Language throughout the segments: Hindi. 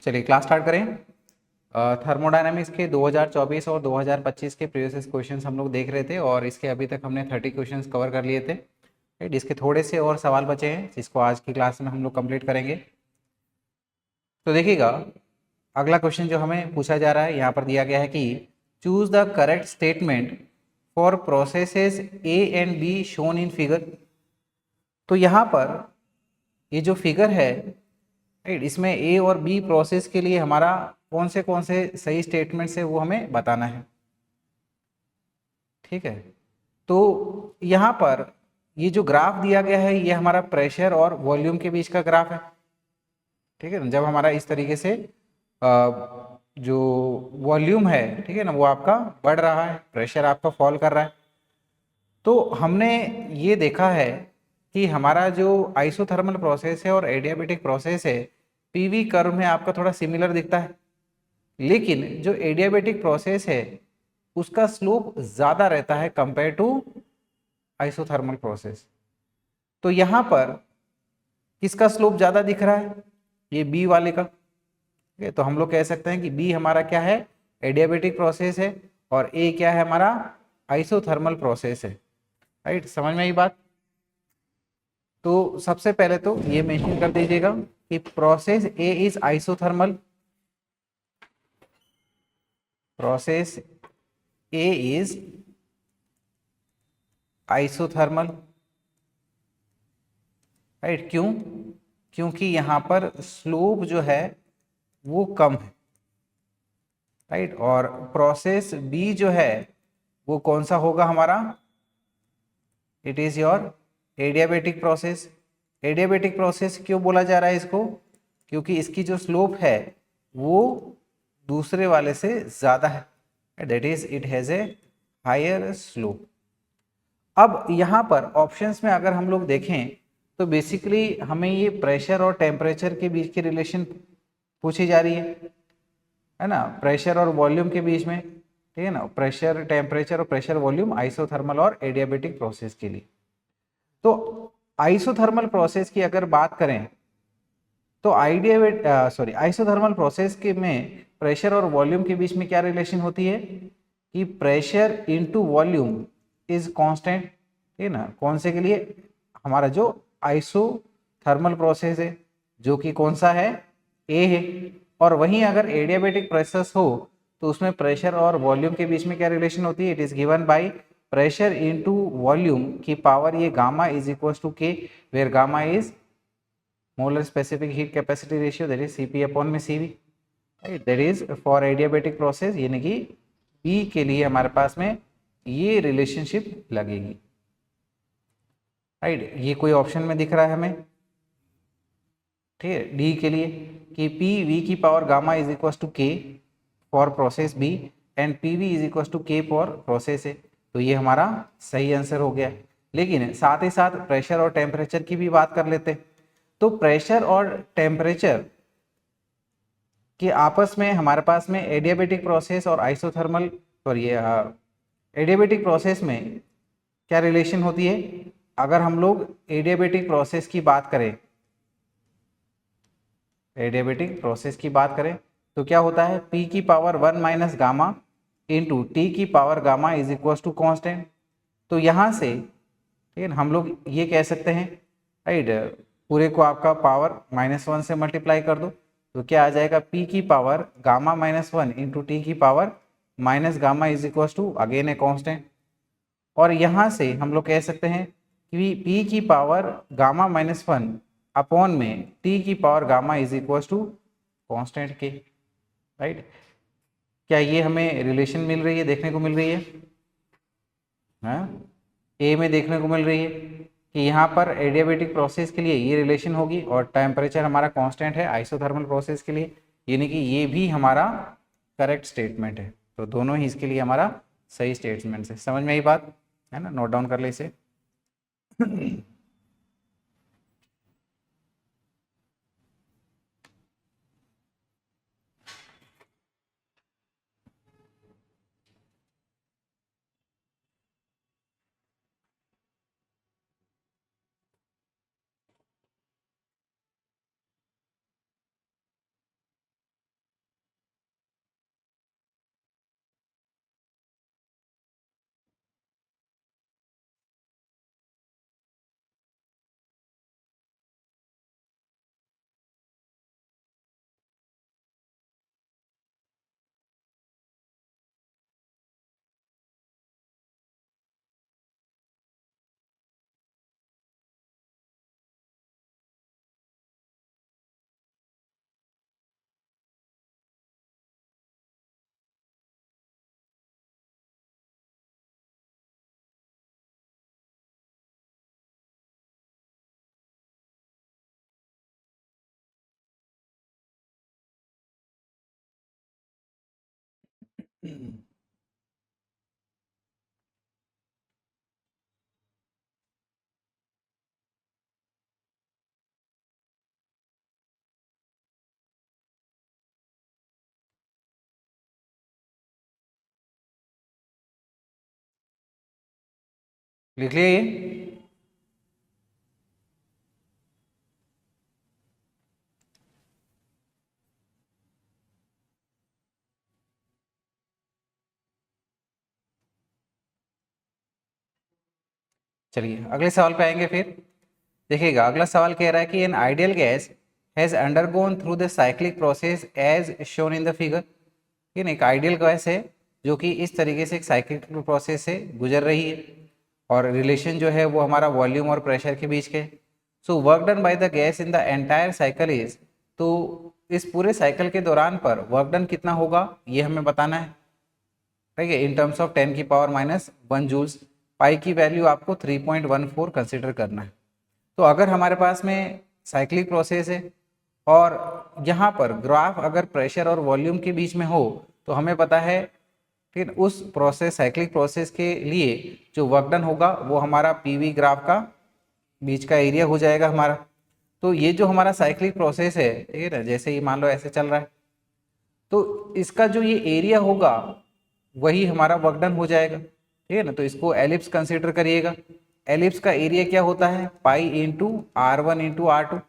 चलिए क्लास स्टार्ट करें। थर्मोडायनामिक्स के 2024 और 2025 के प्रीवियस क्वेश्चंस हम लोग देख रहे थे और इसके अभी तक हमने 30 क्वेश्चंस कवर कर लिए थे। राइट, इसके थोड़े से और सवाल बचे हैं जिसको आज की क्लास में हम लोग कंप्लीट करेंगे। तो देखिएगा, अगला क्वेश्चन जो हमें पूछा जा रहा है यहाँ पर दिया गया है कि choose the correct statement for processes A and be shown in figure. तो यहाँ पर ये जो फिगर है, राइट, इसमें ए और बी प्रोसेस के लिए हमारा कौन से सही स्टेटमेंट्स है वो हमें बताना है। ठीक है, तो यहाँ पर ये जो ग्राफ दिया गया है ये हमारा प्रेशर और वॉल्यूम के बीच का ग्राफ है। ठीक है ना, जब हमारा इस तरीके से जो वॉल्यूम है, ठीक है ना, वो आपका बढ़ रहा है, प्रेशर आपका फॉल कर रहा है। तो हमने ये देखा है कि हमारा जो आइसोथर्मल प्रोसेस है और एडियाबेटिक प्रोसेस है, पीवी कर्व में आपका थोड़ा सिमिलर दिखता है, लेकिन जो एडियाबेटिक प्रोसेस है उसका स्लोप ज़्यादा रहता है कंपेयर टू आइसोथर्मल प्रोसेस। तो यहाँ पर किसका स्लोप ज़्यादा दिख रहा है? ये बी वाले का। ठीक है, तो हम लोग कह सकते हैं कि बी हमारा क्या है? एडियाबेटिक प्रोसेस है और ए क्या है? हमारा आइसोथर्मल प्रोसेस है। राइट, समझ में आई बात? तो सबसे पहले तो ये मेंशन कर दीजिएगा कि process A is isothermal, process A is isothermal. Right, क्यों? क्योंकि यहाँ पर स्लोप जो है वो कम है। राइट, और प्रोसेस बी जो है वो कौन सा होगा हमारा? It is your adiabatic process. Adiabatic process क्यों बोला जा रहा है इसको? क्योंकि इसकी जो स्लोप है वो दूसरे वाले से ज़्यादा है, that is it has a higher slope. अब यहाँ पर ऑप्शंस में अगर हम लोग देखें तो बेसिकली हमें ये प्रेशर और टेम्परेचर के बीच की रिलेशन पूछी जा रही है ना, प्रेशर और वॉल्यूम के बीच में। ठीक है ना, प्रेशर, टेम्परेचर और प्रेशर वॉल्यूम आइसोथर्मल और एडियाबेटिक प्रोसेस के लिए। तो आइसोथर्मल प्रोसेस की अगर बात करें तो आइसोथर्मल प्रोसेस के में प्रेशर और वॉल्यूम के बीच में क्या रिलेशन होती है कि pressure into volume is constant. ठीक है ना, कौन से के लिए? हमारा जो आइसोथर्मल प्रोसेस है जो कि कौन सा है? ए है। और वहीं अगर एडियाबेटिक प्रोसेस हो तो उसमें प्रेशर और वॉल्यूम के बीच में क्या रिलेशन होती है? It is given by pressure into volume की पावर ये gamma is equal to K, where gamma is molar specific heat capacity ratio, that is CP upon में CV. Right, that is for adiabatic process, यानी कि बी के लिए हमारे पास में ये रिलेशनशिप लगेगी। राइट, ये कोई ऑप्शन में दिख रहा है हमें? ठीक है, डी के लिए कि पी वी की power gamma is equal to K for process B and P V is equal to K for process A. तो ये हमारा सही आंसर हो गया। लेकिन साथ ही साथ प्रेशर और टेम्परेचर की भी बात कर लेते। तो प्रेशर और टेम्परेचर कि आपस में हमारे पास में एडियाबेटिक प्रोसेस और आइसोथर्मल, सॉरी, एडियाबेटिक प्रोसेस में क्या रिलेशन होती है? अगर हम लोग एडियाबेटिक प्रोसेस की बात करें, एडियाबेटिक प्रोसेस की बात करें तो क्या होता है? P की power 1 minus gamma into T की power gamma is equal to constant. तो यहाँ से, ठीक है, हम लोग ये कह सकते हैं, राइट, पूरे को आपका पावर -1 से मल्टीप्लाई कर दो तो क्या आ जाएगा? P की पावर गामा -1 इंटू टी की power minus gamma is equal to again a constant. और यहाँ से हम लोग कह सकते हैं कि P की पावर गामा -1 अपॉन में टी की power gamma is equal to constant के। राइट, क्या ये हमें रिलेशन मिल रही है, देखने को मिल रही है? हाँ, ए में देखने को मिल रही है कि यहाँ पर एडियाबेटिक प्रोसेस के लिए ये रिलेशन होगी और टेम्परेचर हमारा कांस्टेंट है आइसोथर्मल प्रोसेस के लिए, यानी कि ये भी हमारा करेक्ट स्टेटमेंट है। तो दोनों ही इसके लिए हमारा सही स्टेटमेंट है। समझ में आई बात? है ना, नोट डाउन कर ले इसे। लिख लिया ये? चलिए अगले सवाल पे आएंगे फिर। देखिएगा अगला सवाल कह रहा है कि an ideal gas has undergone through the cyclic process as shown in the figure. ठीक है, एक आइडियल गैस है जो कि इस तरीके से एक साइक्लिक प्रोसेस से गुजर रही है, और रिलेशन जो है वो हमारा वॉल्यूम और प्रेशर के बीच के। So work done by the gas in the entire cycle is, तो इस पूरे साइकिल के दौरान पर वर्क डन कितना होगा ये हमें बताना है। ठीक है, इन टर्म्स ऑफ 10⁻⁻1 जूल्स। पाई की वैल्यू आपको 3.14 कंसिडर करना है। तो अगर हमारे पास में साइक्लिक प्रोसेस है और यहाँ पर ग्राफ अगर प्रेशर और वॉल्यूम के बीच में हो, तो हमें पता है फिर उस प्रोसेस साइक्लिक प्रोसेस के लिए जो वर्क डन होगा वो हमारा पीवी ग्राफ का बीच का एरिया हो जाएगा हमारा। तो ये जो हमारा साइक्लिक प्रोसेस है, ठीक है ना, जैसे ही मान लो ऐसे चल रहा है, तो इसका जो ये एरिया होगा वही हमारा वर्क डन हो जाएगा। ठीक है ना, तो इसको एलिप्स कंसीडर करिएगा। एलिप्स का एरिया क्या होता है? Pi into R1 into R2।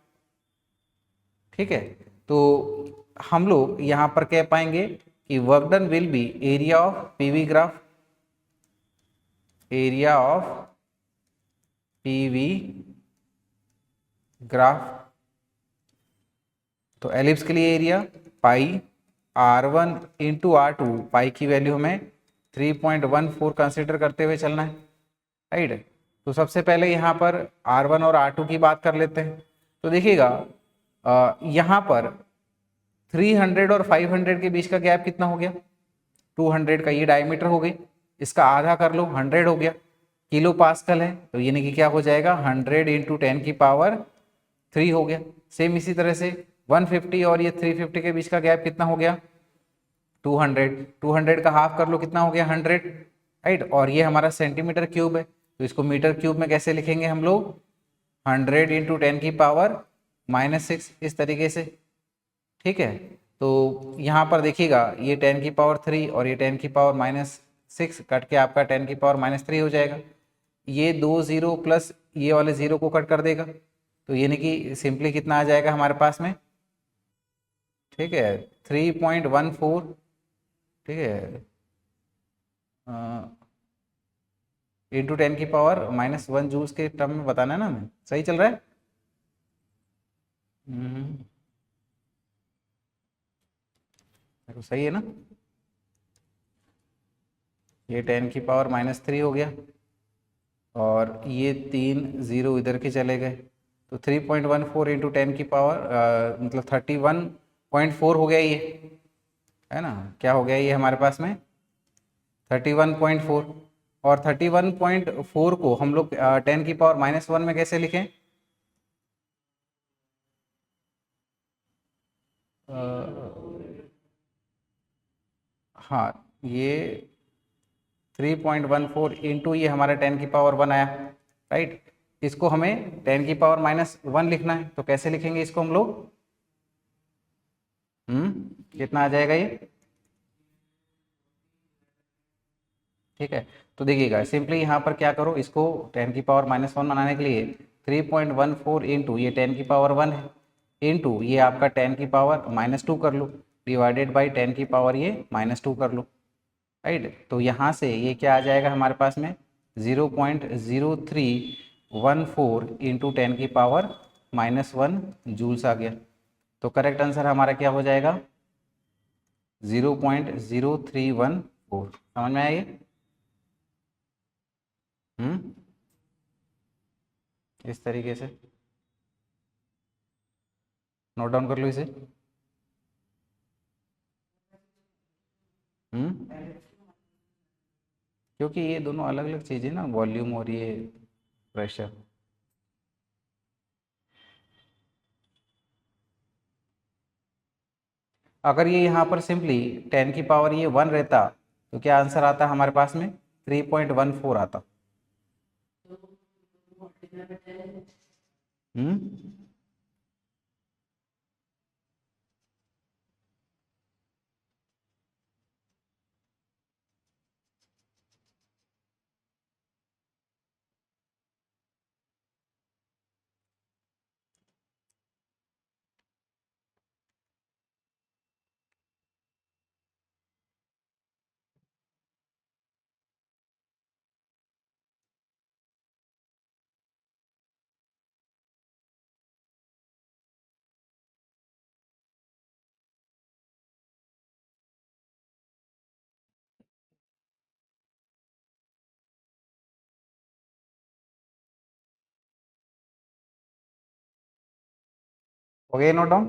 ठीक है, तो हम लोग यहाँ पर कह पाएंगे कि work done will B area of PV graph, area of PV graph. तो एलिप्स के लिए area pi R1 into R2, पाई की वैल्यू हमें 3.14 कंसिडर करते हुए चलना है। राइट, तो सबसे पहले यहाँ पर R1 और R2 की बात कर लेते हैं। तो देखिएगा यहाँ पर 300 और 500 के बीच का गैप कितना हो गया? 200 का ये डायमीटर हो गई, इसका आधा कर लो 100 हो गया। किलो पास्कल है तो यानी कि क्या हो जाएगा? 100 इंटू 10⁻³ हो गया। सेम इसी तरह से 150 और ये 350 के बीच का गैप कितना हो गया? 200। 200 का हाफ कर लो, कितना हो गया? 100। राइट, और ये हमारा सेंटीमीटर क्यूब है, तो इसको मीटर क्यूब में कैसे लिखेंगे हम लोग? 100 इंटू 10⁻⁻6 इस तरीके से। ठीक है, तो यहाँ पर देखिएगा ये 10⁻³ और ये 10⁻⁻6 कट के आपका 10⁻³ हो जाएगा। ये 2 जीरो प्लस ये वाले जीरो को कट कर देगा, तो यानी कि सिंपली कितना आ जाएगा हमारे पास में? ठीक है, 3.14। ठीक है, इंटू 10⁻⁻1 जूल्स के टर्म में बताना है ना हमें। सही चल रहा है? देखो सही है ना। ये 10⁻³ हो गया और ये 3 जीरो इधर के चले गए, तो 3.14 इंटू 10 मतलब 31.4 हो गया ये, है ना। क्या हो गया ये हमारे पास में? 31.4। और 31.4 को हम लोग 10⁻⁻1 में कैसे लिखें? हाँ, ये 3.14 इंटू ये हमारा 10⁻1 आया। राइट, इसको हमें 10⁻⁻1 लिखना है, तो कैसे लिखेंगे इसको हम लोग? कितना आ जाएगा ये? ठीक है, तो देखिएगा सिंपली यहाँ पर क्या करो, इसको 10⁻⁻1 बनाने के लिए 3.14 इंटू ये 10⁻1 है, इंटू ये आपका 10⁻⁻2 कर लो, डिवाइडेड बाई 10 ये -2 कर लो। राइट, तो यहाँ से ये क्या आ जाएगा हमारे पास में? 0.0314 इंटू 10⁻⁻1 जूल्स आ गया। तो करेक्ट आंसर हमारा क्या हो जाएगा? 0.0314। समझ में आया ये? इस तरीके से नोट डाउन कर लो इसे। क्योंकि ये दोनों अलग अलग चीज़ें ना, वॉल्यूम और ये प्रेशर। अगर ये यहाँ पर सिंपली 10 की पावर ये 1 रहता तो क्या आंसर आता हमारे पास में 3.14 आता। हम्म, हो गया नोट डाउन।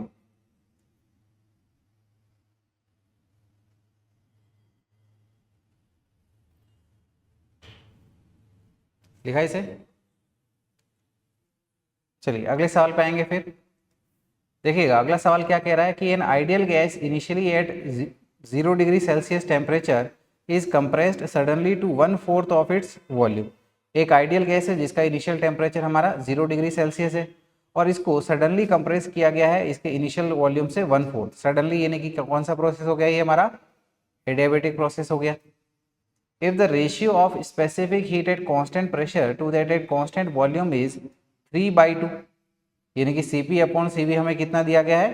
लिखा इसे। चलिए अगले सवाल पे आएंगे फिर। देखिएगा अगला सवाल क्या कह रहा है कि an ideal gas initially at 0 degree Celsius temperature is compressed suddenly to 1/4 of its volume. एक आइडियल गैस है जिसका इनिशियल टेम्परेचर हमारा 0 डिग्री सेल्सियस है और इसको सडनली कंप्रेस किया गया है इसके इनिशियल वॉल्यूम से 1/4। सडनली यानी कि कौन सा प्रोसेस हो गया ये हमारा एडियाबेटिक प्रोसेस हो गया। If the ratio of specific heat at constant pressure to that at constant volume is 3/2, यानी कि Cp अपॉन Cv हमें कितना दिया गया है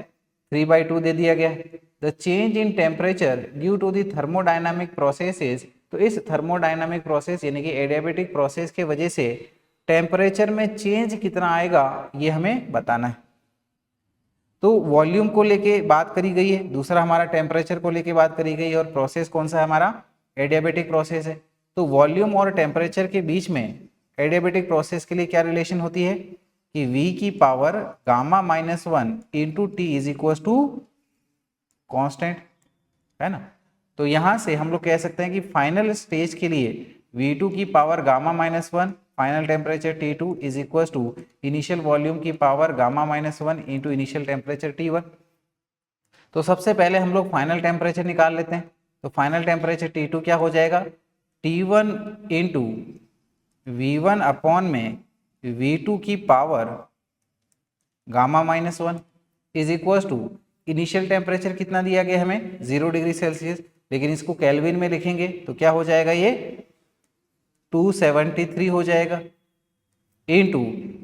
3/2 दे दिया गया है। The change in temperature due to the thermodynamic processes, तो इस थर्मोडाइनामिक प्रोसेस यानी कि एडियाबेटिक प्रोसेस के वजह से टेम्परेचर में चेंज कितना आएगा ये हमें बताना है। तो वॉल्यूम को लेके बात करी गई है, दूसरा हमारा टेम्परेचर को लेके बात करी गई है और प्रोसेस कौन सा है हमारा एडियाबेटिक प्रोसेस है। तो वॉल्यूम और टेम्परेचर के बीच में एडियाबेटिक प्रोसेस के लिए क्या रिलेशन होती है कि v की power gamma -1 into T is equal to constant, है ना। तो यहां से हम लोग कह सकते हैं कि फाइनल स्टेज के लिए v2 की power gamma -1 final temperature T2 is equal to initial volume की power gamma -1 into initial temperature T1। तो सबसे पहले हम लोग फाइनल टेम्परेचर निकाल लेते हैं। तो फाइनल टेम्परेचर T2 क्या हो जाएगा T1 इंटू V1 अपॉन में V2 की power gamma -1 is equal to initial temperature कितना दिया गया हमें 0 डिग्री सेल्सियस, लेकिन इसको केल्विन में लिखेंगे तो क्या हो जाएगा ये 273 हो जाएगा into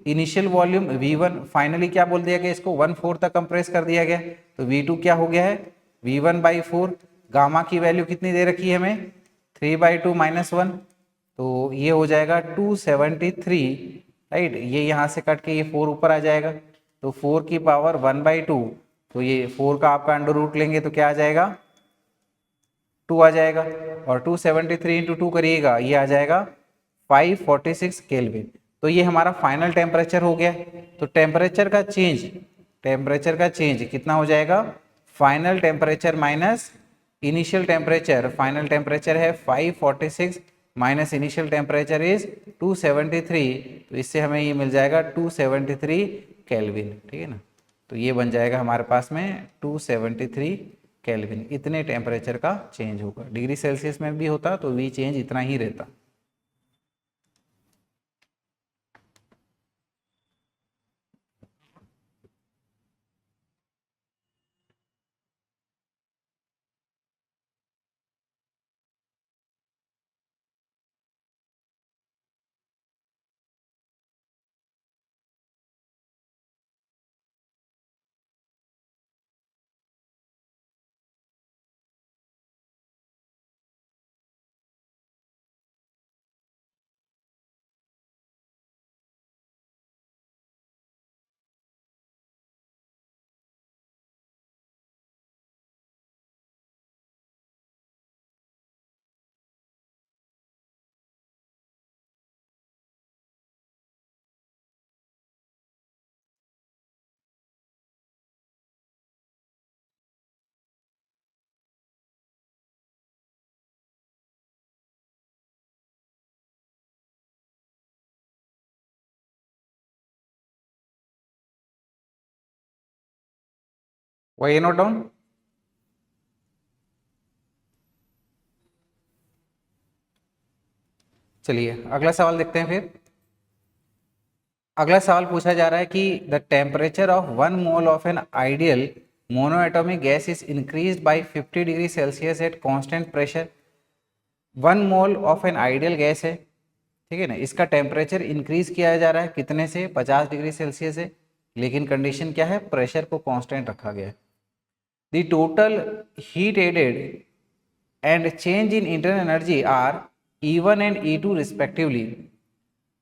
initial volume V1 finally क्या बोल दिया गया इसको 1/4 तक कंप्रेस कर दिया गया। तो V2 क्या हो गया है V1/4, गामा की वैल्यू कितनी दे रखी है हमें 3/2 -1, तो ये हो जाएगा 273, राइट। ये यहाँ से कट के ये 4 ऊपर आ जाएगा तो 4 की पावर 1/2, तो ये 4 का आपका अंडर रूट लेंगे तो क्या आ जाएगा 2 आ जाएगा और 273 इंटू 2 करिएगा ये आ जाएगा 546 केल्विन। तो ये हमारा फाइनल टेम्परेचर हो गया। तो टेम्परेचर का चेंज कितना हो जाएगा final temperature minus initial temperature. Final temperature है 546 माइनस इनिशियल टेम्परेचर इज 273, तो इससे हमें ये मिल जाएगा 273 केल्विन, ठीक है ना। तो ये बन जाएगा हमारे पास में 273 केल्विन। इतने टेम्परेचर का चेंज होगा, डिग्री सेल्सियस में भी होता तो वी चेंज इतना ही रहता। वही नोट डाउन। चलिए अगला सवाल देखते हैं फिर। अगला सवाल पूछा जा रहा है कि the temperature of 1 mole of an ideal monoatomic gas is increased by 50 degree Celsius at constant pressure. 1 mole of N ideal gas है, ठीक है ना, इसका टेम्परेचर इंक्रीज किया जा रहा है कितने से, 50 डिग्री सेल्सियस से, लेकिन कंडीशन क्या है, प्रेशर को कांस्टेंट रखा गया है। The total heat added and change in internal energy are E1 and E2 respectively.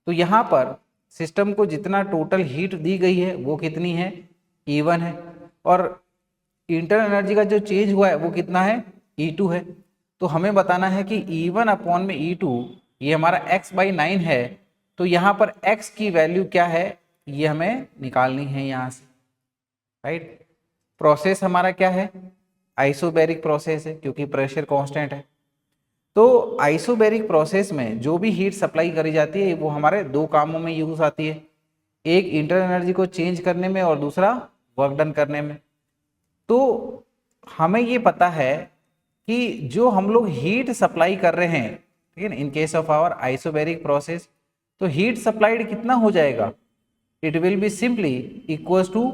तो यहाँ पर सिस्टम को जितना टोटल हीट दी गई है वो कितनी है, E1 है, और इंटरनल एनर्जी का जो चेंज हुआ है वो कितना है, E2 है। तो हमें बताना है कि E1 अपॉन में E2 ये हमारा x/9 है, तो यहाँ पर x की वैल्यू क्या है ये हमें निकालनी है यहाँ से, राइट। प्रोसेस हमारा क्या है, आइसोबैरिक प्रोसेस है क्योंकि प्रेशर कांस्टेंट है। तो आइसोबैरिक प्रोसेस में जो भी हीट सप्लाई करी जाती है वो हमारे दो कामों में यूज आती है, एक इंटरनल एनर्जी को चेंज करने में और दूसरा वर्क डन करने में। तो हमें ये पता है कि जो हम लोग हीट सप्लाई कर रहे हैं, ठीक है ना, in case of our isobaric process, तो हीट सप्लाइड कितना हो जाएगा, it will be simply equals to,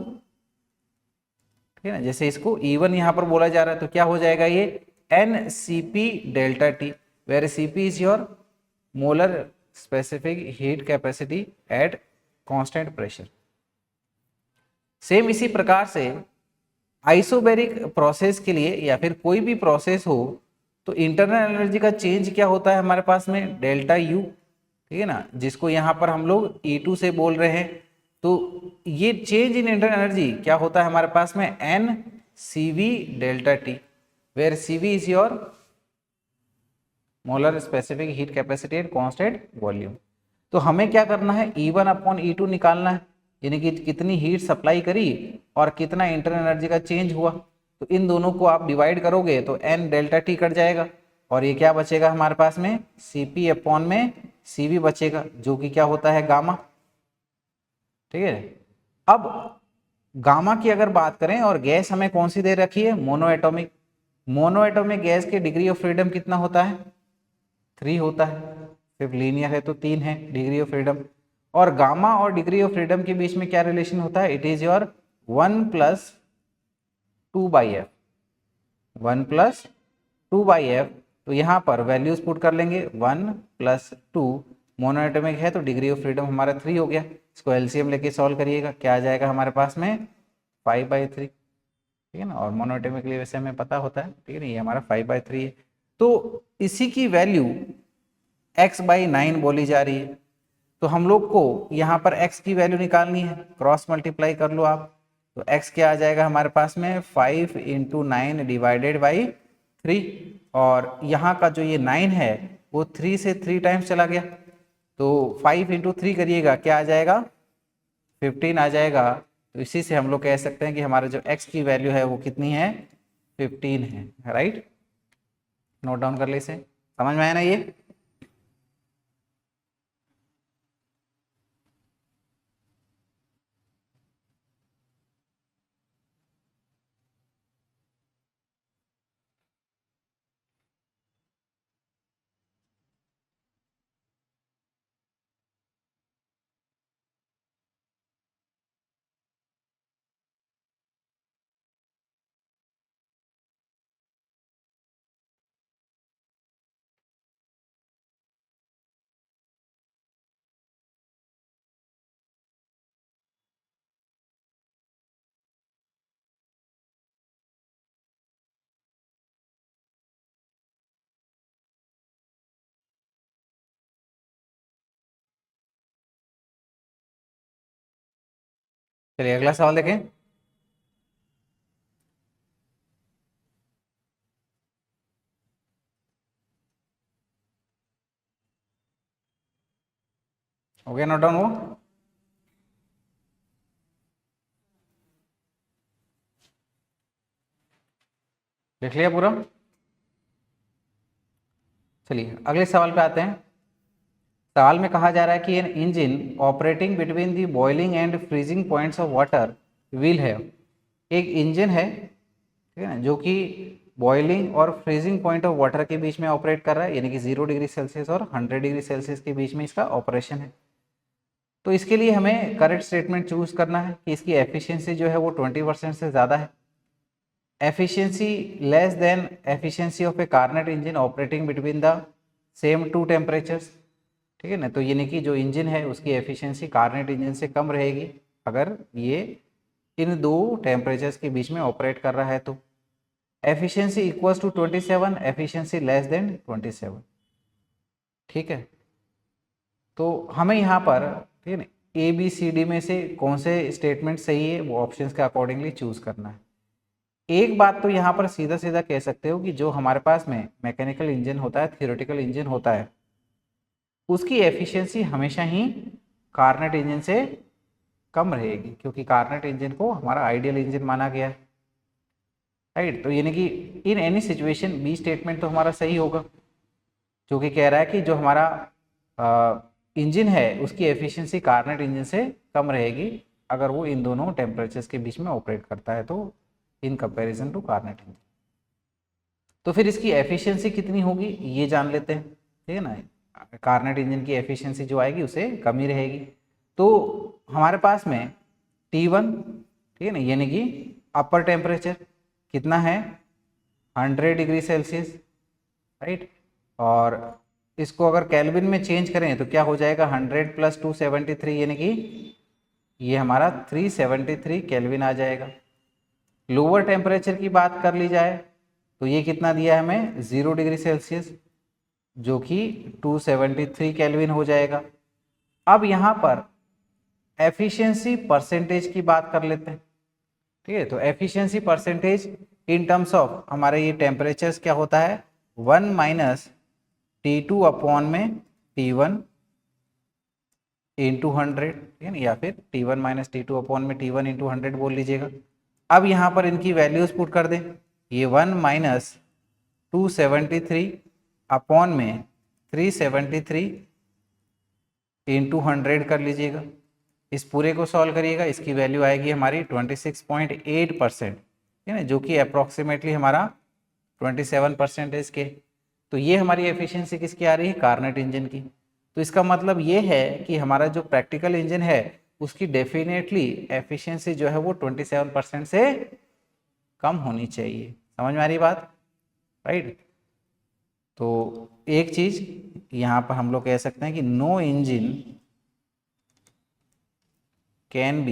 ठीक है ना, जैसे इसको E1 यहाँ पर बोला जा रहा है तो क्या हो जाएगा ये NCP delta T, where CP is your molar specific heat capacity at constant pressure. Same इसी प्रकार से आइसोबैरिक प्रोसेस के लिए या फिर कोई भी प्रोसेस हो तो इंटरनल एनर्जी का चेंज क्या होता है हमारे पास में, डेल्टा U, ठीक है ना, जिसको यहाँ पर हम लोग E2 से बोल रहे हैं। तो ये चेंज इन इंटरनल एनर्जी क्या होता है हमारे पास में, NCV delta T, where CV is your molar specific heat capacity at constant volume. तो हमें क्या करना है, E1 अपॉन E2 निकालना है, यानी कि कितनी हीट सप्लाई करी और कितना इंटरनल एनर्जी का चेंज हुआ। तो इन दोनों को आप डिवाइड करोगे तो N डेल्टा T कट जाएगा और ये क्या बचेगा हमारे पास में, CP अपॉन में CV बचेगा, जो कि क्या होता है, गामा, ठीक है। अब गामा की अगर बात करें और गैस हमें कौन सी दे रखी है, मोनोएटॉमिक। मोनोएटॉमिक गैस के डिग्री ऑफ फ्रीडम कितना होता है, 3 होता है, सिर्फ लीनियर है तो 3 है डिग्री ऑफ फ्रीडम। और गामा और डिग्री ऑफ फ्रीडम के बीच में क्या रिलेशन होता है, it is your 1 + 2/f, 1 + 2/f। तो यहाँ पर वैल्यूज पुट कर लेंगे, 1 + 2, मोनोएटॉमिक है तो डिग्री ऑफ फ्रीडम हमारा 3 हो गया। इसको एलसीएम लेके सॉल्व करिएगा, क्या आ जाएगा हमारे पास में, 5/3, ठीक है ना, और मोनोएटॉमिक के लिए वैसे हमें पता होता है, ठीक है ना, ये हमारा 5/3 है। तो इसी की वैल्यू x/9 बोली जा रही है। तो हम लोग को यहाँ पर x की वैल्यू निकालनी है, क्रॉस मल्टीप्लाई कर लो आप, तो x क्या आ जाएगा हमारे पास में, 5 × 9 डिवाइडेड बाई 3, और यहाँ का जो ये 9 है वो 3 से 3 टाइम्स चला गया, तो 5 × 3 करिएगा, क्या आ जाएगा, 15 आ जाएगा। तो इसी से हम लोग कह सकते हैं कि हमारा जो x की वैल्यू है वो कितनी है, 15 है, राइट। नोट डाउन कर ले, इसे समझ में आया ना ये। चलिए अगला सवाल देखें। हो गया नोट डाउन वो, देख लिया पूरा। चलिए अगले सवाल पे आते हैं। सवाल में कहा जा रहा है कि an engine operating between the boiling and freezing points of water will have, एक इंजन है, ठीक है ना, जो कि बॉइलिंग और फ्रीजिंग पॉइंट ऑफ वाटर के बीच में ऑपरेट कर रहा है, यानी कि 0 डिग्री सेल्सियस और 100 डिग्री सेल्सियस के बीच में इसका ऑपरेशन है। तो इसके लिए हमें करेक्ट स्टेटमेंट चूज करना है कि इसकी एफिशिएंसी जो है वो 20% से ज़्यादा है। Efficiency less than efficiency of a Carnot engine operating between the same two temperatures, ठीक है ना। तो यानी कि जो इंजन है उसकी एफिशिएंसी कार्नेट इंजन से कम रहेगी अगर ये इन दो टेम्परेचर्स के बीच में ऑपरेट कर रहा है। तो efficiency equals to 27, efficiency less than 27, ठीक है। तो हमें यहाँ पर, ठीक है ना, ए बी सी डी में से कौन से स्टेटमेंट सही है वो ऑप्शंस के अकॉर्डिंगली चूज करना है। एक बात तो यहाँ पर सीधा सीधा कह सकते हो कि जो हमारे पास में मैकेनिकल इंजन होता है, थियोरेटिकल इंजन होता है, उसकी एफिशिएंसी हमेशा ही कार्नेट इंजन से कम रहेगी, क्योंकि कार्नेट इंजन को हमारा आइडियल इंजन माना गया है, राइट। तो यानी कि in any situation B statement तो हमारा सही होगा, जो कि कह रहा है कि जो हमारा इंजन है उसकी एफिशिएंसी कार्नेट इंजन से कम रहेगी अगर वो इन दोनों टेम्परेचर्स के बीच में ऑपरेट करता है, तो इन कंपैरिजन टू कार्नेट इंजन। तो फिर इसकी एफिशिएंसी कितनी होगी ये जान लेते हैं, ठीक है ना। कार्नेट इंजन की एफिशिएंसी जो आएगी उसे कम ही रहेगी। तो हमारे पास में T1, ठीक है ना, यानी कि अपर टेम्परेचर कितना है 100 डिग्री सेल्सियस, राइट। और इसको अगर केल्विन में चेंज करें तो क्या हो जाएगा 100 + 273, यानी कि ये हमारा 373 केल्विन आ जाएगा। लोअर टेम्परेचर की बात कर ली जाए तो ये कितना दिया है हमें 0 डिग्री सेल्सियस, जो कि 273 केल्विन हो जाएगा। अब यहाँ पर एफिशिएंसी परसेंटेज की बात कर लेते हैं, ठीक है। तो efficiency percentage in terms of हमारे ये टेम्परेचर्स क्या होता है 1 - T2 अपॉन में T1 इंटू 100, ठीक है ना, या फिर T1 - T2 अपॉन में T1 इंटू 100 बोल लीजिएगा। अब यहाँ पर इनकी वैल्यूज पुट कर दें, ये 1 - 273 अपॉन में 373 इंटू 100 कर लीजिएगा। इस पूरे को सॉल्व करिएगा, इसकी वैल्यू आएगी हमारी 26.8%, ठीक है ना, जो कि अप्रॉक्सीमेटली हमारा 27% के। तो ये हमारी एफिशिएंसी किसकी आ रही है कार्नेट इंजन की। तो इसका मतलब ये है कि हमारा जो प्रैक्टिकल इंजन है उसकी डेफिनेटली एफिशिएंसी जो है वो 27% से कम होनी चाहिए। समझ में आ रही बात, राइट। तो एक चीज यहाँ पर हम लोग कह सकते हैं कि no engine can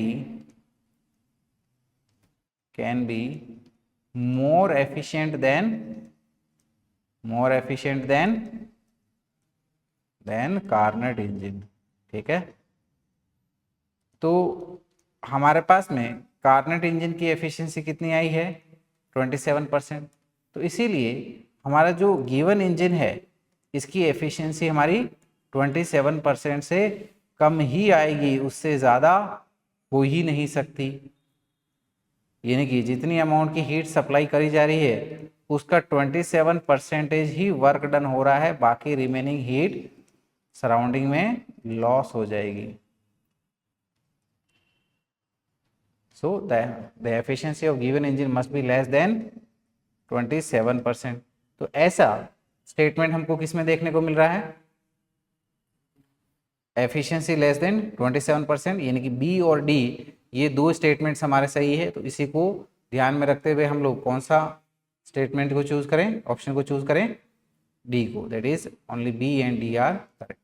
be more efficient than Carnot engine, ठीक है। तो हमारे पास में कार्नेट इंजन की एफिशिएंसी कितनी आई है 27%। तो इसीलिए हमारा जो गिवन इंजन है इसकी एफिशिएंसी हमारी 27% से कम ही आएगी, उससे ज़्यादा हो ही नहीं सकती। यानी कि जितनी अमाउंट की हीट सप्लाई करी जा रही है उसका 27% ही वर्क डन हो रहा है, बाकी रिमेनिंग हीट सराउंडिंग में लॉस हो जाएगी। So the efficiency of given engine must be less than 27%। तो ऐसा स्टेटमेंट हमको किस में देखने को मिल रहा है एफिशिएंसी लेस देन 27%, यानी कि बी और डी ये दो स्टेटमेंट्स हमारे सही है। तो इसी को ध्यान में रखते हुए हम लोग कौन सा स्टेटमेंट को चूज करें, ऑप्शन को चूज करें डी को, that is only B and D are correct.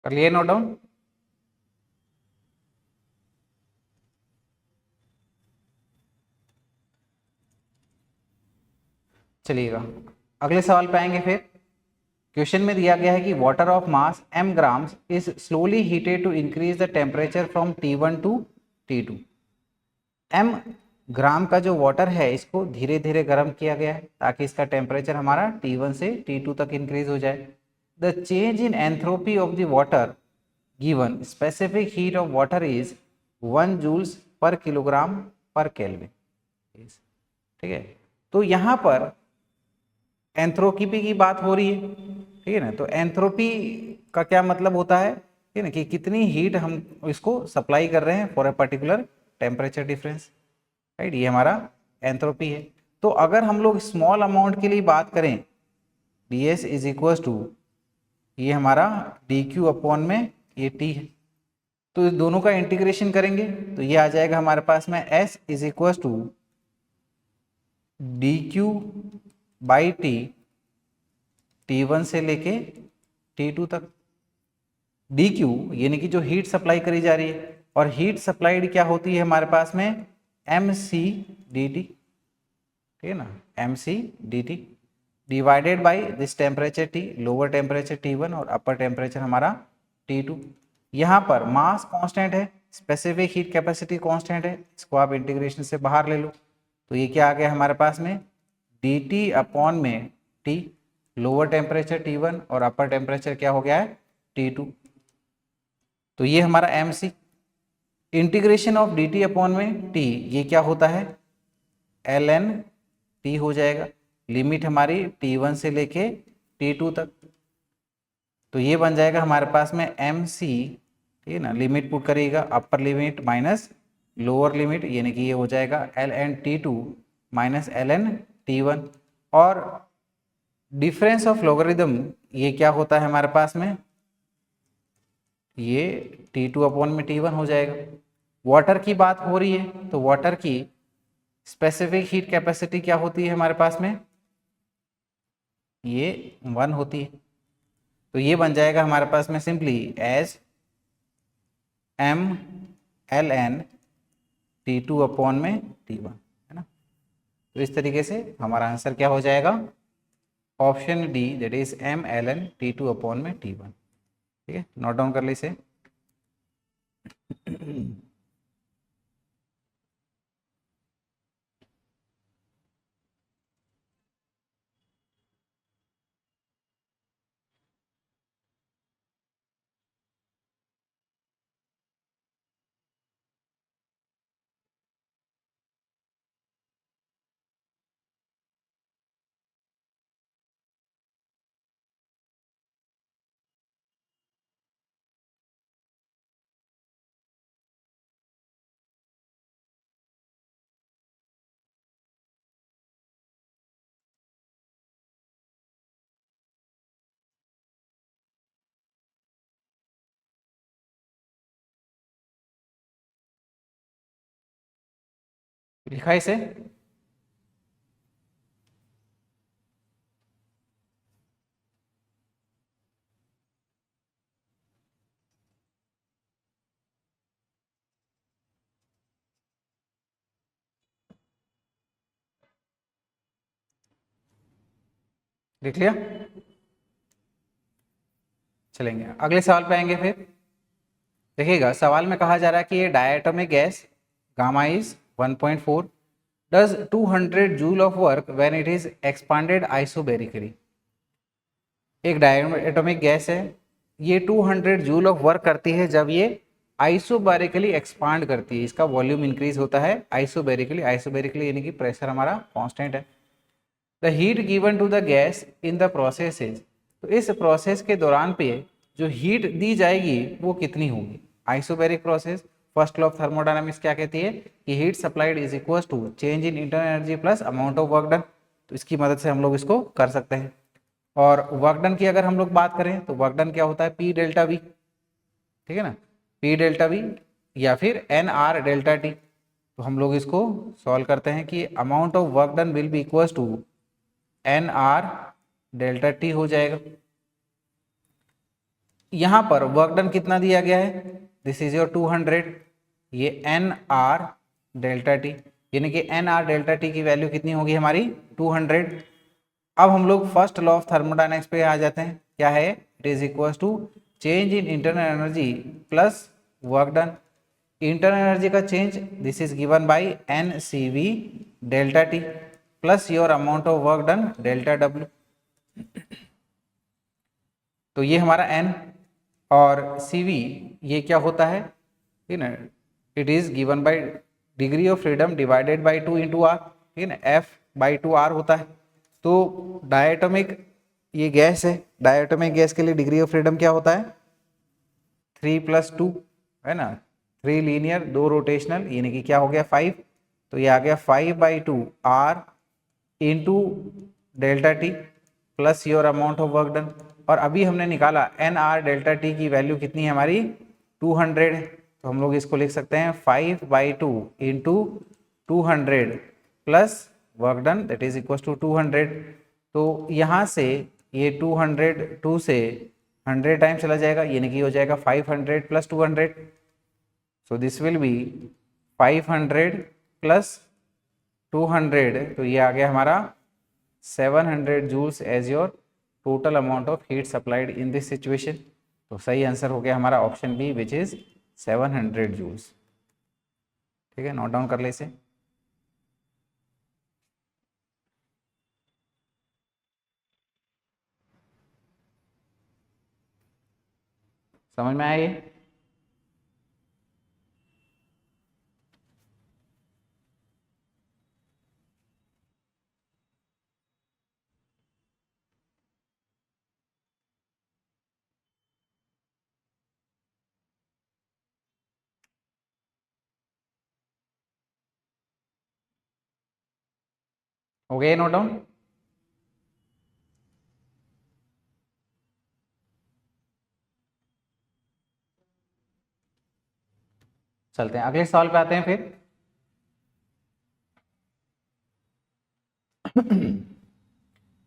कर लिए नोट डाउन? चलिएगा अगले सवाल पे आएंगे। फिर क्वेश्चन में दिया गया है कि water of mass m grams is slowly heated to increase the temperature from T1 to T2। m gram का जो वाटर है इसको धीरे धीरे गर्म किया गया है ताकि इसका टेम्परेचर हमारा T1 से T2 तक इंक्रीज हो जाए। The change in entropy of the water given specific heat of water is 1 joules per kilogram per kelvin. ठीक है, तो यहाँ पर एंथ्रोपी की बात हो रही है, ठीक है ना। तो एंथ्रोपी का क्या मतलब होता है, ठीक है ना, कि कितनी हीट हम इसको सप्लाई कर रहे हैं for a particular temperature difference, right. ये हमारा एंथ्रोपी है। तो अगर हम लोग स्मॉल अमाउंट के लिए बात करें, D S is equal to, ये हमारा डी क्यू अपॉन में ये टी है, तो इस दोनों का इंटीग्रेशन करेंगे तो ये आ जाएगा हमारे पास में S is equal to D Q by T, T1 से लेके T2 तक। डी क्यू यानी कि जो हीट सप्लाई करी जा रही है, और हीट सप्लाइड क्या होती है हमारे पास में, एम सी डी टी, ठीक है ना, M C D T divided by this temperature T, lower temperature T1 और अपर टेम्परेचर हमारा T2। यहाँ पर मास कांस्टेंट है, स्पेसिफिक हीट कैपेसिटी कांस्टेंट है, इसको आप इंटीग्रेशन से बाहर ले लो तो ये क्या आ गया हमारे पास में, डी टी अपॉन में टी, लोअर टेम्परेचर T1 और अपर टेम्परेचर क्या हो गया है T2। तो ये हमारा M C integration of D T upon में टी, ये क्या होता है एल एन टी हो जाएगा। लिमिट हमारी T1 से लेके T2 तक, तो ये बन जाएगा हमारे पास में एम सी, ठीक है ना, लिमिट पुट करिएगा upper limit minus lower limit, यानी कि ये हो जाएगा L N T2 minus L N T1। और डिफरेंस ऑफ लॉगरिदम ये क्या होता है हमारे पास में, ये T2 अपॉन में T1 हो जाएगा। वाटर की बात हो रही है तो वाटर की स्पेसिफिक हीट कैपेसिटी क्या होती है हमारे पास में, ये 1 होती है। तो ये बन जाएगा हमारे पास में simply as M L N T2 upon में T1, है ना। तो इस तरीके से हमारा आंसर क्या हो जाएगा, option D, that is M L N T2 upon में T1। ठीक है, नोट डाउन कर ली इसे। लिखा इसे, लिख लिया। चलेंगे अगले सवाल पे आएंगे। फिर देखिएगा सवाल में कहा जा रहा है कि ये diatomic gas gamma is 1.4 does 200 joule of work when it is expanded isobarically. एक डायटोमिक गैस है, ये 200 जूल ऑफ वर्क करती है जब ये आइसोबैरिकली एक्सपांड करती है, इसका वॉल्यूम इंक्रीज होता है आइसोबैरिकली। आइसोबैरिकली यानी कि प्रेशर हमारा कांस्टेंट है। The heat given to the gas in the process is, तो इस प्रोसेस के दौरान पे जो हीट दी जाएगी वो कितनी होगी। Isobaric process, first law of thermodynamics क्या कहती है कि heat supplied is equal to change in internal energy plus amount of work done. तो इसकी मदद से हम लोग इसको कर सकते हैं। और वर्क डन की अगर हम लोग बात करें तो वर्क डन क्या होता है, पी डेल्टा वी, ठीक है ना, पी डेल्टा वी या फिर एन आर डेल्टा टी। तो हम लोग इसको सॉल्व करते हैं कि amount of work done will be equal to N R delta T हो जाएगा। यहाँ पर वर्क डन कितना दिया गया है, दिस इज योर 200, ये एन आर डेल्टा टी, यानी कि एन आर डेल्टा टी की वैल्यू कितनी होगी हमारी 200। अब हम लोग फर्स्ट लॉ ऑफ थर्मोडायनेमिक्स पे आ जाते हैं, क्या है, it is equal to change in internal energy plus work done. Internal energy का change this is given by N C V delta T plus your amount of work done delta W. तो ये हमारा एन और सी वी ये क्या होता है, ठीक है ना, it is given by degree of freedom divided by 2 into R, ठीक है ना, एफ बाई 2 आर होता है। तो डायटोमिक ये गैस है, डायटोमिक गैस के लिए डिग्री ऑफ फ्रीडम क्या होता है 3+2, है ना, 3 लीनियर 2 रोटेशनल, यानी कि क्या हो गया 5। तो ये आ गया 5/2 R into delta T plus your amount of work done. और अभी हमने निकाला एन आर डेल्टा टी की वैल्यू कितनी है हमारी 200 है, तो हम लोग इसको लिख सकते हैं 5/2 into 200 plus work done that is equal to 200। तो यहाँ से ये 200 से 100 टाइम चला जाएगा, यानी कि हो जाएगा 500 plus 200। So this will be 500 plus 200, तो ये आ गया हमारा 700 joules as your total amount of heat supplied in this situation. तो सही आंसर हो गया हमारा option B which is 700 joules. ठीक है, नोट डाउन कर ले इसे। समझ में आया ये? हो गया नोट डाउन? चलते हैं अगले सवाल पे आते हैं फिर।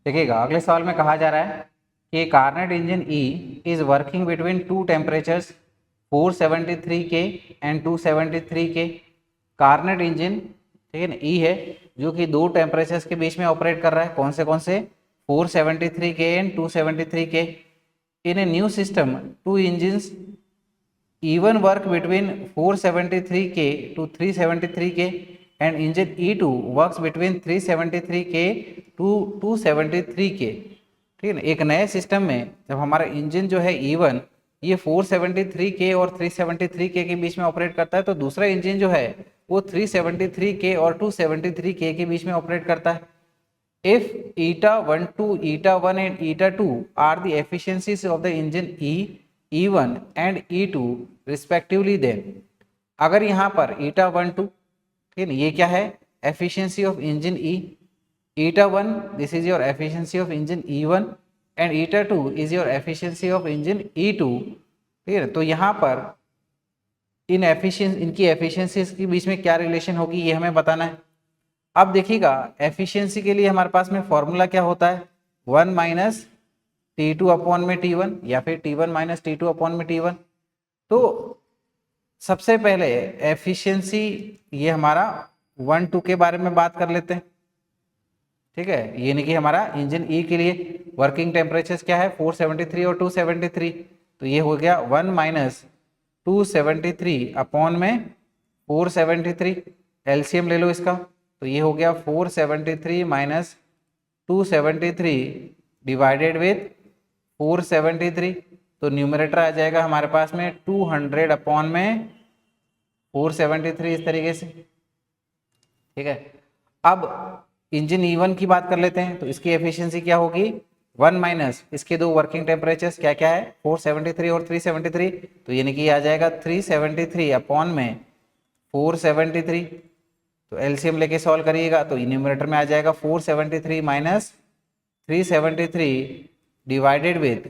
देखिएगा अगले सवाल में कहा जा रहा है कि Carnot engine E is working between 2 temperatures 473 K and 273 के। कार्नेट इंजन, ठीक है ना, ई है जो कि 2 टेम्परेचर्स के बीच में ऑपरेट कर रहा है। कौन से 473 K and 273 K. In a new system 2 engines even work between 473K to 373K and engine E2 works between 373K to 273K। ठीक है ना, एक नए सिस्टम में जब हमारा इंजन जो है E1 ये 473K और 373K के बीच में ऑपरेट करता है, तो दूसरा इंजन जो है वो 373K और 273K के बीच में ऑपरेट करता है। If eta1 and eta2 are the efficiencies of the engine E1 and E2 respectively, then अगर यहाँ पर eta12, ठीक है ना, ये क्या है efficiency of engine E, eta1 this is your efficiency of engine E1 and eta2 is your efficiency of engine E2, ठीक है ना। तो यहाँ पर इनकी एफिशिएंसीज के बीच में क्या रिलेशन होगी ये हमें बताना है। अब देखिएगा एफिशिएंसी के लिए हमारे पास में फॉर्मूला क्या होता है 1 माइनस T2 अपॉन में T1 या फिर T1 माइनस T2 अपॉन में T1। तो सबसे पहले एफिशिएंसी ये हमारा 1-2 के बारे में बात कर लेते हैं। ठीक है, यानी कि हमारा इंजन ई के लिए वर्किंग टेम्परेचर क्या है 473 और 273। तो ये हो गया 1 माइनस 273 अपॉन में 473, एलसीएम ले लो इसका। तो ये हो गया 473 माइनस 273 डिवाइडेड विथ 473। तो न्यूमरेटर आ जाएगा हमारे पास में 200 अपॉन में 473 इस तरीके से। ठीक है, अब इंजन E1 की बात कर लेते हैं। तो इसकी एफिशिएंसी क्या होगी 1 माइनस इसके 2 वर्किंग टेम्परेचर्स क्या क्या है 473 और 373। तो यानी कि आ जाएगा 373 अपॉन में 473। तो एलसीएम लेके सॉल्व करिएगा तो न्यूमरेटर में आ जाएगा 473 माइनस 373 डिवाइडेड विथ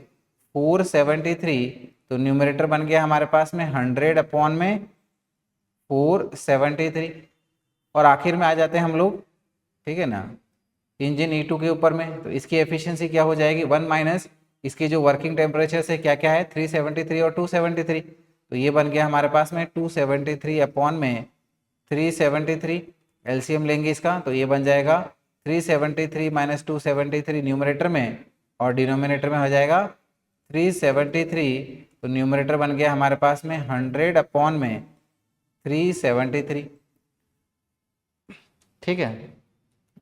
473। तो न्यूमरेटर बन गया हमारे पास में 100 अपॉन में 473। और आखिर में आ जाते हैं हम लोग, ठीक है ना, इंजन E2 के ऊपर में। तो इसकी एफिशिएंसी क्या हो जाएगी 1 माइनस इसके जो वर्किंग टेम्परेचर से क्या क्या है 373 और 273, तो ये बन गया हमारे पास में 273 अपॉन में 373, एलसीएम लेंगे इसका तो ये बन जाएगा 373 माइनस 273 न्यूमरेटर में और डिनोमिनेटर में हो जाएगा 373, तो न्यूमरेटर बन गया हमारे पास में 100 अपॉन में 373। ठीक है,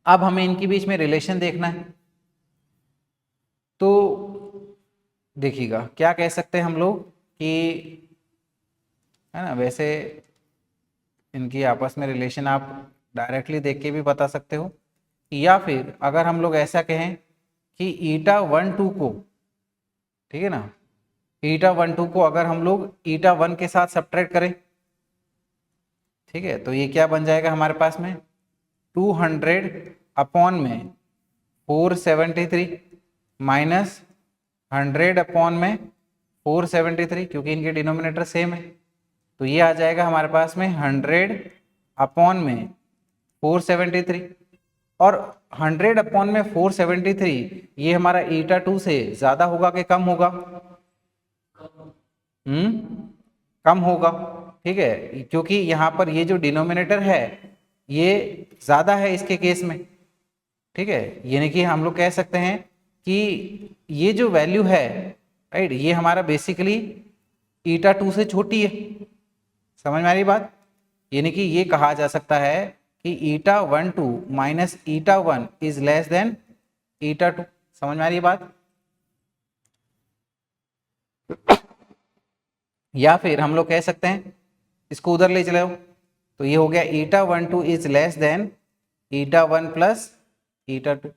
अब हमें इनके बीच में रिलेशन देखना है। तो देखिएगा क्या कह सकते हैं हम लोग कि, है ना, वैसे इनकी आपस में रिलेशन आप डायरेक्टली देख के भी बता सकते हो, या फिर अगर हम लोग ऐसा कहें कि ईटा 1 2 को, ठीक है ना, ईटा 1 2 को अगर हम लोग ईटा 1 के साथ सब्ट्रैक्ट करें, ठीक है, तो ये क्या बन जाएगा हमारे पास में 200 अपॉन में 473 माइनस 100 अपॉन में 473, क्योंकि इनके डिनोमिनेटर सेम है, तो ये आ जाएगा हमारे पास में 100 अपॉन में 473, और 100 अपॉन में 473 ये हमारा ईटा 2 से ज़्यादा होगा कि कम होगा? कम होगा। ठीक है, क्योंकि यहाँ पर ये जो डिनोमिनेटर है ये ज़्यादा है इसके केस में। ठीक है, यानी कि हम लोग कह सकते हैं कि ये जो वैल्यू है, राइट, ये हमारा बेसिकली ईटा 2 से छोटी है। समझ में आ रही बात? यानी कि ये कहा जा सकता है कि eta 1 2 minus eta 1 is less than eta 2। समझ में आ रही है बात? या फिर हम लोग कह सकते हैं, इसको उधर ले चले, तो ये हो गया ईटा 1 2 is less than eta 1 plus eta 2।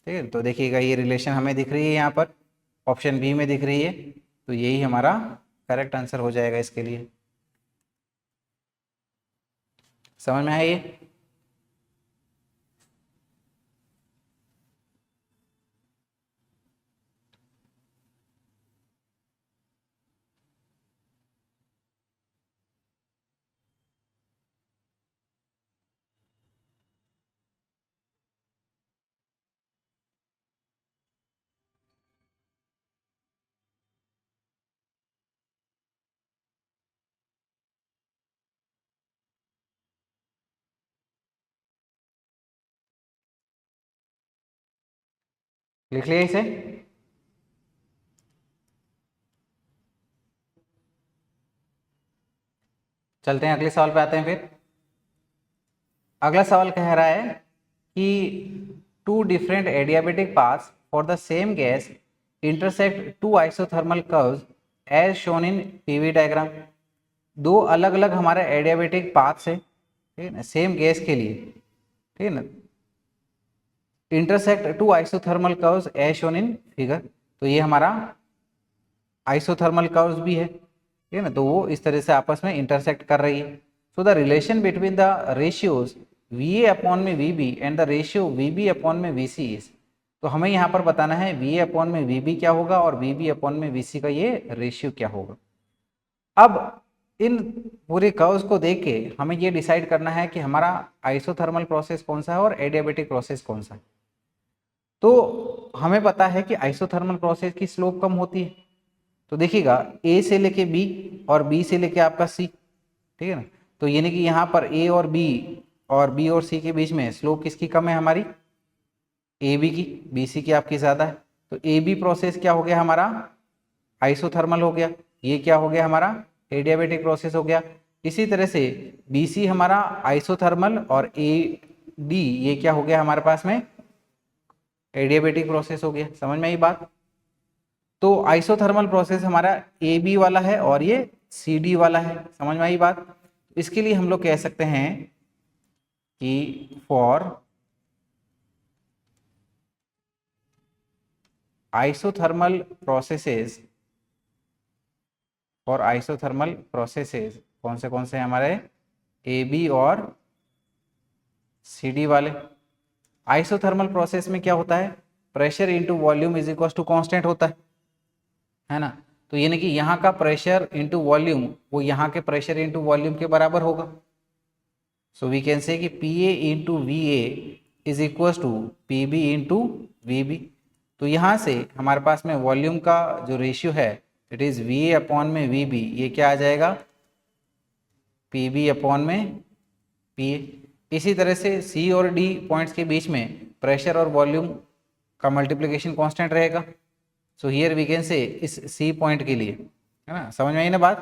ठीक है, तो देखिएगा ये रिलेशन हमें दिख रही है यहाँ पर, ऑप्शन बी में दिख रही है, तो यही हमारा करेक्ट आंसर हो जाएगा इसके लिए। समझ में आया ये? लिख लिया इसे? चलते हैं अगले सवाल पे आते हैं। फिर अगला सवाल कह रहा है कि 2 different adiabatic paths for the same gas intersect 2 isothermal curves as shown in PV diagram. दो अलग अलग हमारे एडियाबेटिक पाथ्स है, ठीक है ना, सेम गैस के लिए, ठीक है ना, intersect 2 isothermal curves as shown in figure. तो ये हमारा आइसोथर्मल कर्व्स भी है, ठीक है ना, तो वो इस तरह से आपस में इंटरसेक्ट कर रही है। So the relation between the ratios VA upon में VB and the ratio VB upon में VC इज। तो हमें यहाँ पर बताना है VA अपॉन में VB क्या होगा और VB अपॉन में VC का ये रेशियो क्या होगा। अब इन पूरे कर्व्स को देख के हमें ये डिसाइड करना है कि हमारा आइसोथर्मल प्रोसेस कौन सा है और एडियाबेटिक प्रोसेस कौन सा है। तो हमें पता है कि आइसोथर्मल प्रोसेस की स्लोप कम होती है, तो देखिएगा A से लेके B और B से लेके आपका C, ठीक है ना, तो यानी कि यहाँ पर A और B और C के बीच में स्लोप किसकी कम है? हमारी AB की, BC की आपकी ज़्यादा है। तो AB प्रोसेस क्या हो गया? हमारा आइसोथर्मल हो गया। ये क्या हो गया? हमारा एडियाबेटिक प्रोसेस हो गया। इसी तरह से BC हमारा आइसोथर्मल और AD ये क्या हो गया हमारे पास में? एडियाबेटिक प्रोसेस हो गया। समझ में आई बात? तो आइसोथर्मल प्रोसेस हमारा AB वाला है और ये CD वाला है। समझ में आई बात? इसके लिए हम लोग कह सकते हैं कि फॉर आइसोथर्मल प्रोसेसेस, कौन से हमारे AB और CD वाले। आइसोथर्मल प्रोसेस में क्या होता है? Pressure into volume is equal to constant होता है ना, तो यानी कि यहाँ का प्रेशर इनटू वॉल्यूम वो यहाँ के प्रेशर इनटू वॉल्यूम के बराबर होगा। सो वी कैन से कि PA into VA is equal to PB into VB। तो यहाँ से हमारे पास में वॉल्यूम का जो रेशियो है इट इज़ वी अपॉन में वी बी, ये क्या आ जाएगा पी बी अपॉन में पी ए। इसी तरह से सी और डी पॉइंट्स के बीच में प्रेशर और वॉल्यूम का मल्टीप्लिकेशन कांस्टेंट रहेगा। सो हियर वी कैन से इस सी पॉइंट के लिए, है ना, समझ में आई ना बात।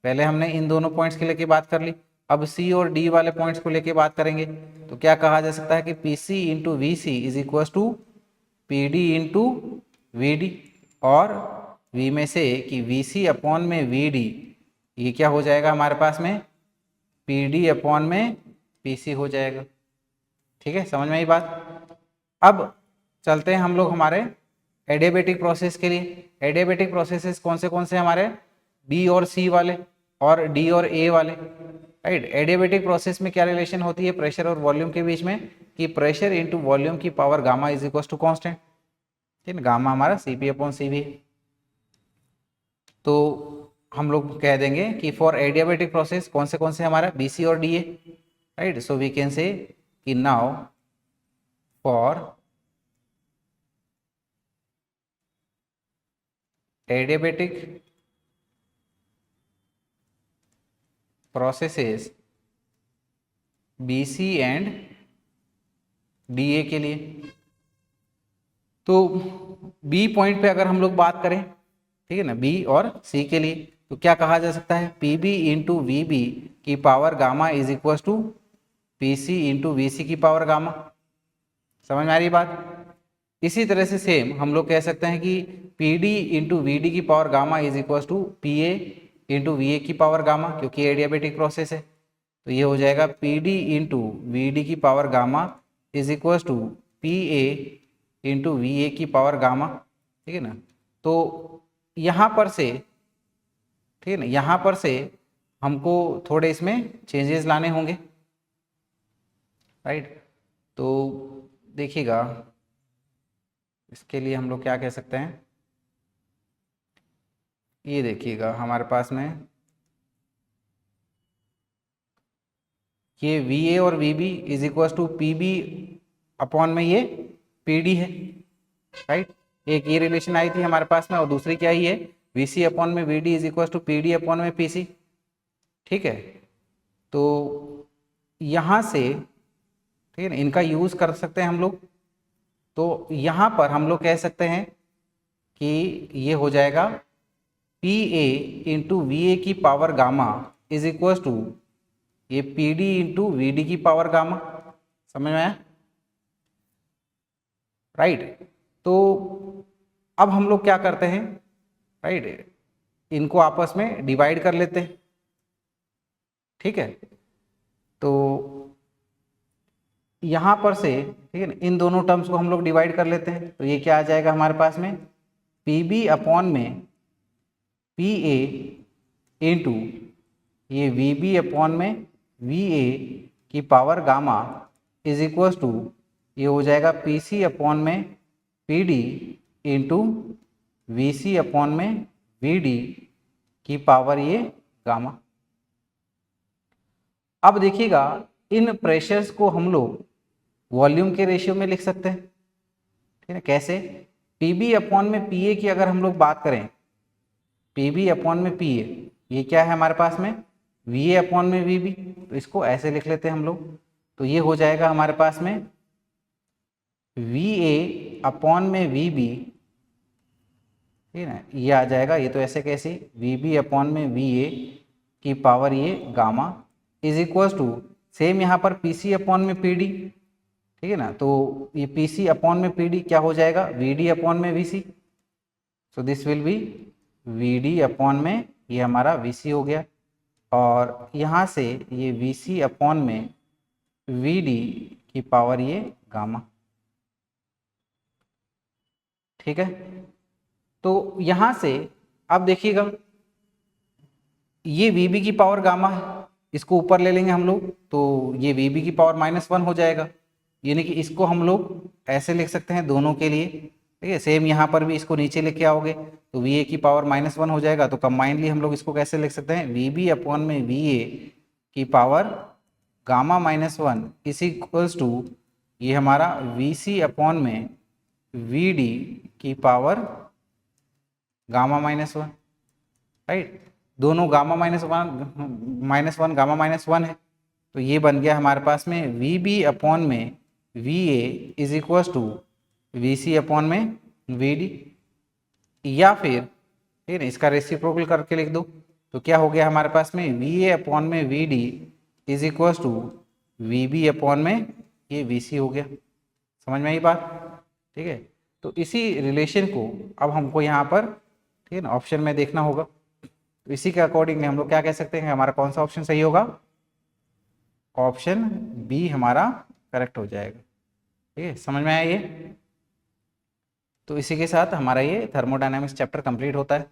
पहले हमने इन दोनों पॉइंट्स के लेके बात कर ली, अब सी और डी वाले पॉइंट्स को लेके बात करेंगे। तो क्या कहा जा सकता है कि P C into V C is equal to P D into V D, और वी में से कि वी सी अपॉन में वी डी, ये क्या हो जाएगा हमारे पास में पी डी अपॉन में पी सी हो जाएगा। ठीक है, समझ में आई बात। अब चलते हैं हम लोग हमारे एडियाबेटिक प्रोसेस के लिए। एडियाबेटिक प्रोसेसेस कौन से हमारे बी और सी वाले और डी और ए वाले, राइट। एडियाबेटिक प्रोसेस में क्या रिलेशन होती है प्रेशर और वॉल्यूम के बीच में, कि प्रेशर इंटू वॉल्यूम की power gamma is equal to constant, ठीक है, गामा हमारा C P upon C V. तो हम लोग कह देंगे कि फॉर एडियाबेटिक प्रोसेस कौन से हमारा बी सी और D A, right. So we can से कि now for adiabatic processes BC and DA के लिए, तो B पॉइंट पे अगर हम लोग बात करें, ठीक है ना, B और C के लिए, तो क्या कहा जा सकता है PB इंटू वी बी की power gamma is equal to PC into V C की पावर गामा। समझ में आ रही बात। इसी तरह से सेम हम लोग कह सकते हैं कि P D into V D की power gamma is equal to P A into V A की पावर गामा, क्योंकि एडियाबेटिक प्रोसेस है। तो ये हो जाएगा P D into V D की power gamma is equal to P A into V A की पावर गामा, ठीक है ना। तो यहाँ पर से, ठीक है ना, यहाँ पर से हमको थोड़े इसमें चेंजेस लाने होंगे, राइट। तो देखिएगा इसके लिए हम लोग क्या कह सकते हैं, ये देखिएगा हमारे पास में ये वी ए और V B is equal to P B upon में ये पी डी है, राइट। एक ये रिलेशन आई थी हमारे पास में, और दूसरी क्या ही है वी सी अपॉन में V D is equal to P D upon में पी सी, ठीक है। तो यहाँ से, ठीक है ना, इनका यूज कर सकते हैं हम लोग। तो यहाँ पर हम लोग कह सकते हैं कि ये हो जाएगा P A into V A की power gamma is equal to ये P D into V D की पावर गामा। समझ में आया, राइट। तो अब हम लोग क्या करते हैं, राइट, इनको आपस में डिवाइड कर लेते हैं, ठीक है। तो यहाँ पर से, ठीक है ना, इन दोनों टर्म्स को हम लोग डिवाइड कर लेते हैं। तो ये क्या आ जाएगा हमारे पास में पी बी अपॉन में पी ए इंटू ये वी बी अपॉन में वी ए की power gamma is equal to ये हो जाएगा पी सी अपॉन में P D into V C upon में वी डी की पावर ये गामा। अब देखिएगा इन प्रेशर्स को हम लोग वॉल्यूम के रेशियो में लिख सकते हैं, ठीक है। कैसे, पी बी अपॉन में पी ए की अगर हम लोग बात करें, पी बी अपॉन में पी ए, ये क्या है हमारे पास में वी ए अपॉन में वी बी, तो इसको ऐसे लिख लेते हैं हम लोग। तो ये हो जाएगा हमारे पास में वी ए अपॉन में वी बी, ठीक है ना, ये आ जाएगा। ये तो ऐसे कैसे वी बी अपॉन में वी ए की पावर ये gamma is equal to same यहाँ पर पी सी अपॉन में पी डी, ठीक है ना। तो ये पी सी अपॉन में पी डी क्या हो जाएगा वी डी अपॉन में V C. So this will be V D upon में ये हमारा वी सी हो गया, और यहाँ से ये वी सी अपॉन में वी डी की पावर ये गामा, ठीक है। तो यहाँ से अब देखिएगा ये वी बी की पावर गामा है, इसको ऊपर ले लेंगे हम लोग, तो ये वी बी की पावर -1 हो जाएगा। यानी कि इसको हम लोग ऐसे लिख सकते हैं दोनों के लिए, ठीक है। सेम यहाँ पर भी इसको नीचे लेके आओगे तो वी ए की पावर -1 हो जाएगा। तो कंबाइनली हम लोग इसको कैसे लिख सकते हैं वी बी अपॉन में वी ए की power gamma -1 is equals to ये हमारा वी सी अपॉन में वी डी की power gamma minus one, right. दोनों gamma minus one gamma minus one है, तो ये बन गया हमारे पास में वी बी अपॉन में V A is equal to V C upon में वी डी, या फिर ठीक है इसका रेसिप्रोकल करके लिख दो, तो क्या हो गया हमारे पास में वी ए अपॉन में V D is equal to V B upon में ये वी सी हो गया। समझ में आई बात? ठीक है, तो इसी रिलेशन को अब हमको यहाँ पर ठीक है ना ऑप्शन में देखना होगा, तो इसी के अकॉर्डिंग हम लोग क्या कह सकते हैं, हमारा कौन सा ऑप्शन सही होगा? ऑप्शन बी हमारा करेक्ट हो जाएगा। ठीक है, समझ में आया ये? तो इसी के साथ हमारा ये थर्मोडायनामिक्स चैप्टर कंप्लीट होता है।